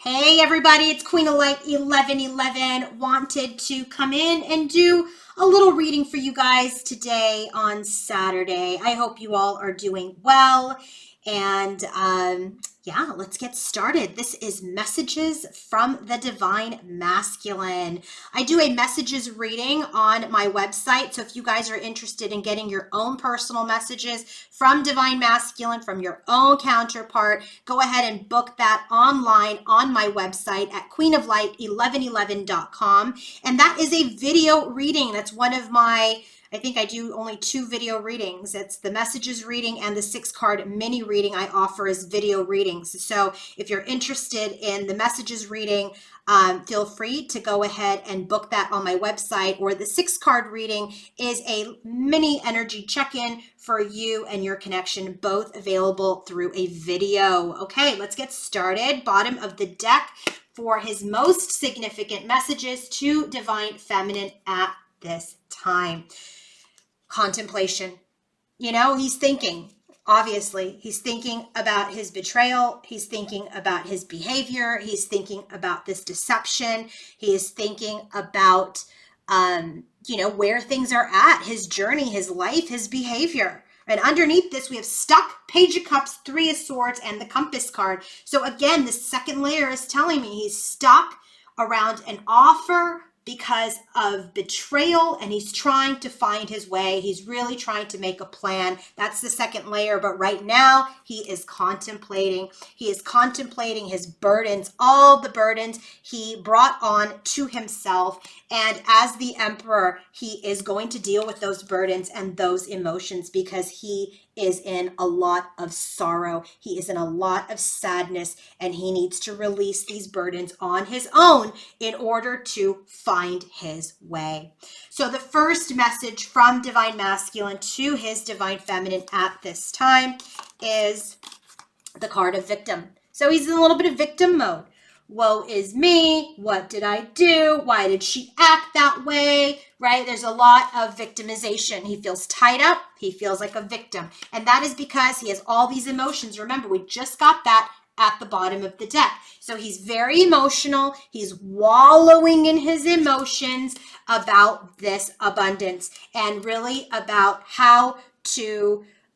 Hey everybody, it's Queen of Light 1111. Wanted to come in and do a little reading for you guys today on Saturday. I hope you all are doing well. And yeah, let's get started. This is Messages from the Divine Masculine. I do a messages reading on my website. So if you guys are interested in getting your own personal messages from Divine Masculine, from your own counterpart, go ahead and book that online on my website at queenoflight1111.com. And that is a video reading. That's one of my, I think I do only 2 video readings. It's the messages reading and the 6-card mini reading I offer as video readings. So if you're interested in the messages reading, feel free to go ahead and book that on my website. Or the 6-card reading is a mini energy check-in for you and your connection, both available through a video. Okay, let's get started. Bottom of the deck for his most significant messages to Divine Feminine at this time. Contemplation. You know, he's thinking. Obviously, he's thinking about his betrayal. He's thinking about his behavior. He's thinking about this deception. He is thinking about, where things are at, his journey, his life, his behavior. And underneath this, we have stuck, Page of Cups, 3 of Swords, and the Compass card. So again, the second layer is telling me he's stuck around an offer because of betrayal, and he's trying to find his way. He's really trying to make a plan. That's the second layer. But right now, he is contemplating. He is contemplating his burdens, all the burdens he brought on to himself. And as the Emperor, he is going to deal with those burdens and those emotions because he is in a lot of sorrow. He is in a lot of sadness, and he needs to release these burdens on his own in order to find his way. So the first message from Divine Masculine to his Divine Feminine at this time is the card of Victim. So he's in a little bit of victim mode. Woe is me. What did I do? Why did she act that way? Right? There's a lot of victimization. He feels tied up. He feels like a victim. And that is because he has all these emotions. Remember, we just got that at the bottom of the deck. So he's very emotional. He's wallowing in his emotions about this abundance and really about how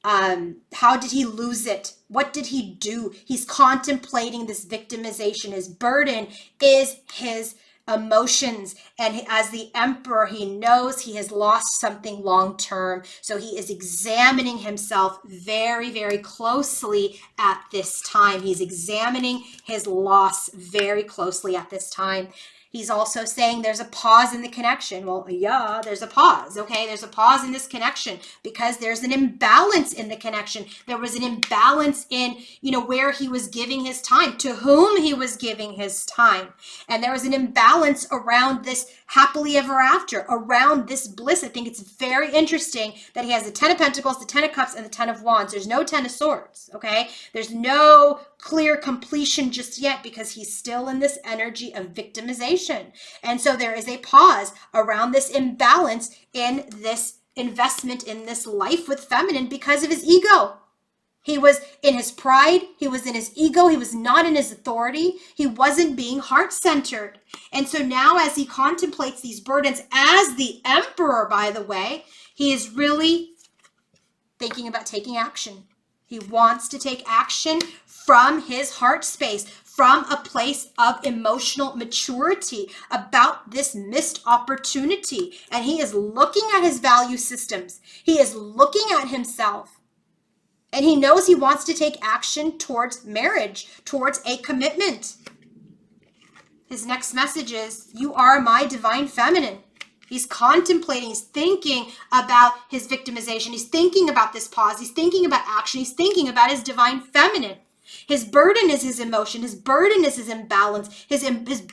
did he lose it? What did he do? He's contemplating this victimization. His burden is his emotions. And as the Emperor, he knows he has lost something long term. So he is examining himself very, very closely at this time. He's examining his loss very closely at this time. He's also saying there's a pause in the connection. Well, yeah, there's a pause. Okay, there's a pause in this connection because there's an imbalance in the connection. There was an imbalance in, where he was giving his time, to whom he was giving his time. And there was an imbalance around this happily ever after, around this bliss. I think it's very interesting that he has the 10 of Pentacles, the 10 of Cups, and the 10 of Wands. There's no 10 of Swords, okay? There's no clear completion just yet because he's still in this energy of victimization. And so there is a pause around this imbalance in this investment in this life with feminine because of his ego. He was in his pride. He was in his ego. He was not in his authority. He wasn't being heart-centered. And so now as he contemplates these burdens as the Emperor, by the way, he is really thinking about taking action. He wants to take action from his heart space, from a place of emotional maturity about this missed opportunity. And he is looking at his value systems. He is looking at himself. And he knows he wants to take action towards marriage, towards a commitment. His next message is, you are my Divine Feminine. He's contemplating, he's thinking about his victimization. He's thinking about this pause. He's thinking about action. He's thinking about his Divine Feminine. His burden is his emotion. His burden is his imbalance. His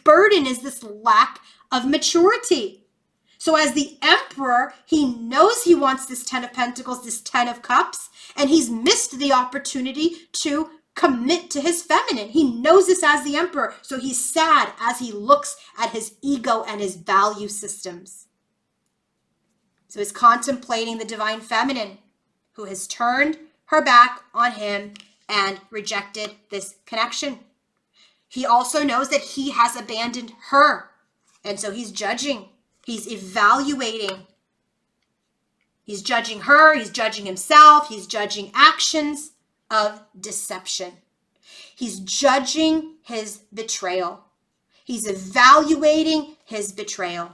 burden is this lack of maturity. So as the Emperor, he knows he wants this 10 of Pentacles, this 10 of Cups, and he's missed the opportunity to commit to his feminine. He knows this as the Emperor, so he's sad as he looks at his ego and his value systems. So he's contemplating the Divine Feminine who has turned her back on him and rejected this connection. He also knows that he has abandoned her. And so he's judging. He's evaluating. He's judging her. He's judging himself. He's judging actions of deception. He's judging his betrayal. He's evaluating his betrayal.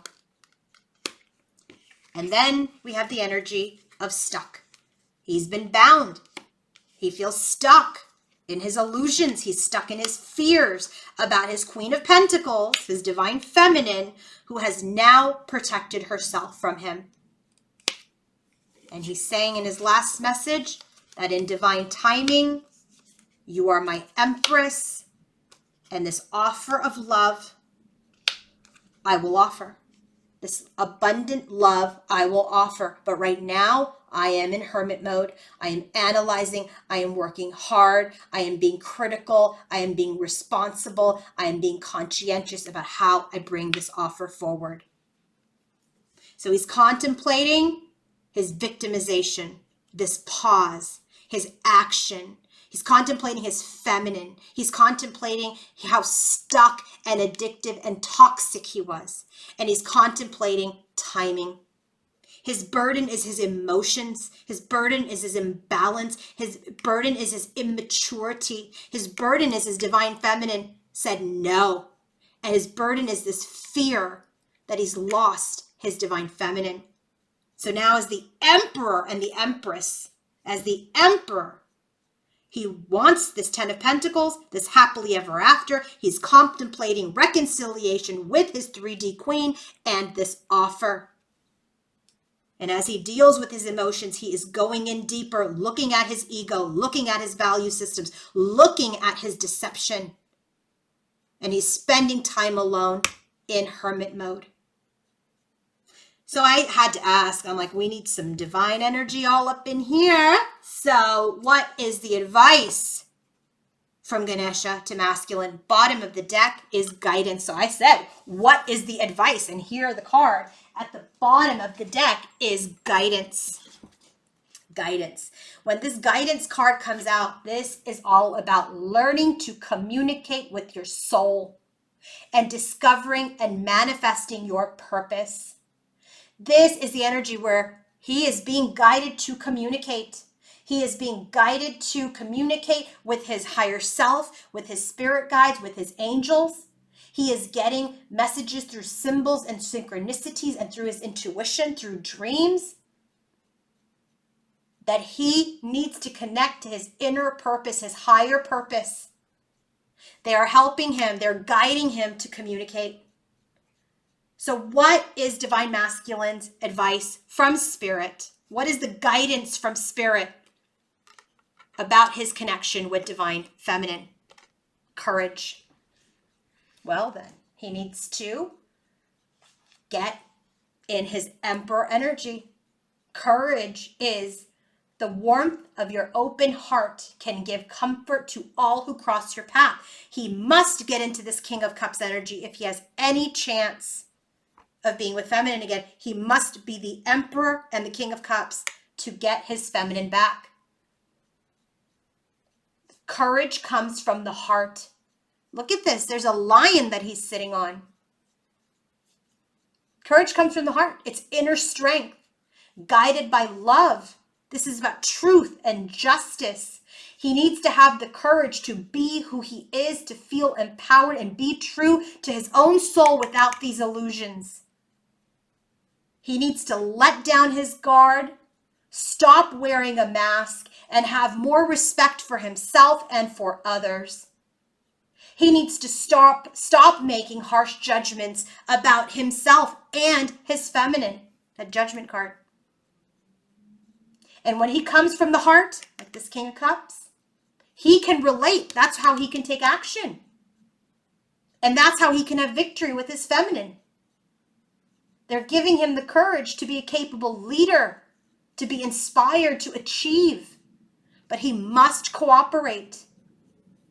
And then we have the energy of stuck. He's been bound. He feels stuck in his illusions. He's stuck in his fears about his Queen of Pentacles, his divine feminine, who has now protected herself from him. And he's saying in his last message that in divine timing, you are my empress, and this offer of love I will offer. This abundant love I will offer. But right now, I am in hermit mode. I am analyzing. I am working hard. I am being critical. I am being responsible. I am being conscientious about how I bring this offer forward. So he's contemplating his victimization, this pause, his action. He's contemplating his feminine. He's contemplating how stuck and addictive and toxic he was. And he's contemplating timing. His burden is his emotions. His burden is his imbalance. His burden is his immaturity. His burden is his divine feminine said no. And his burden is this fear that he's lost his divine feminine. So now as the emperor and the empress, as the emperor, he wants this 10 of Pentacles, this happily ever after. He's contemplating reconciliation with his 3D queen and this offer. And as he deals with his emotions, he is going in deeper, looking at his ego, looking at his value systems, looking at his deception. And he's spending time alone in hermit mode. So I had to ask, I'm like, we need some divine energy all up in here. So what is the advice from Ganesha to masculine? Bottom of the deck is guidance. So I said, what is the advice? And here the card at the bottom of the deck is guidance. Guidance. When this guidance card comes out, this is all about learning to communicate with your soul and discovering and manifesting your purpose. This is the energy where he is being guided to communicate. He is being guided to communicate with his higher self, with his spirit guides, with his angels. He is getting messages through symbols and synchronicities and through his intuition, through dreams, that he needs to connect to his inner purpose, his higher purpose. They are helping him. They're guiding him to communicate. So what is divine masculine's advice from spirit? What is the guidance from spirit about his connection with divine feminine? Courage. Well, then he needs to get in his emperor energy. Courage is the warmth of your open heart can give comfort to all who cross your path. He must get into this King of Cups energy if he has any chance of being with feminine again. He must be the emperor and the King of Cups to get his feminine back. Courage comes from the heart. Look at this. There's a lion that he's sitting on. Courage comes from the heart. It's inner strength, guided by love. This is about truth and justice. He needs to have the courage to be who he is, to feel empowered and be true to his own soul without these illusions. He needs to let down his guard, stop wearing a mask, and have more respect for himself and for others. He needs to stop making harsh judgments about himself and his feminine, that judgment card. And when he comes from the heart, like this King of Cups, he can relate. That's how he can take action. And that's how he can have victory with his feminine. They're giving him the courage to be a capable leader, to be inspired, to achieve. But he must cooperate.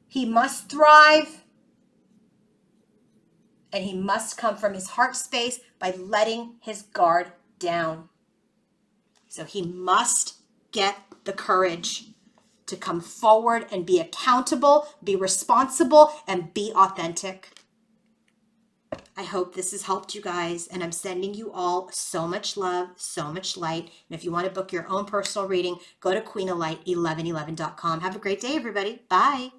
He must thrive. And he must come from his heart space by letting his guard down. So he must get the courage. to come forward and be accountable, be responsible, and be authentic. I hope this has helped you guys, and I'm sending you all so much love, so much light. And if you want to book your own personal reading, go to queenoflight1111.com. Have a great day, everybody. Bye.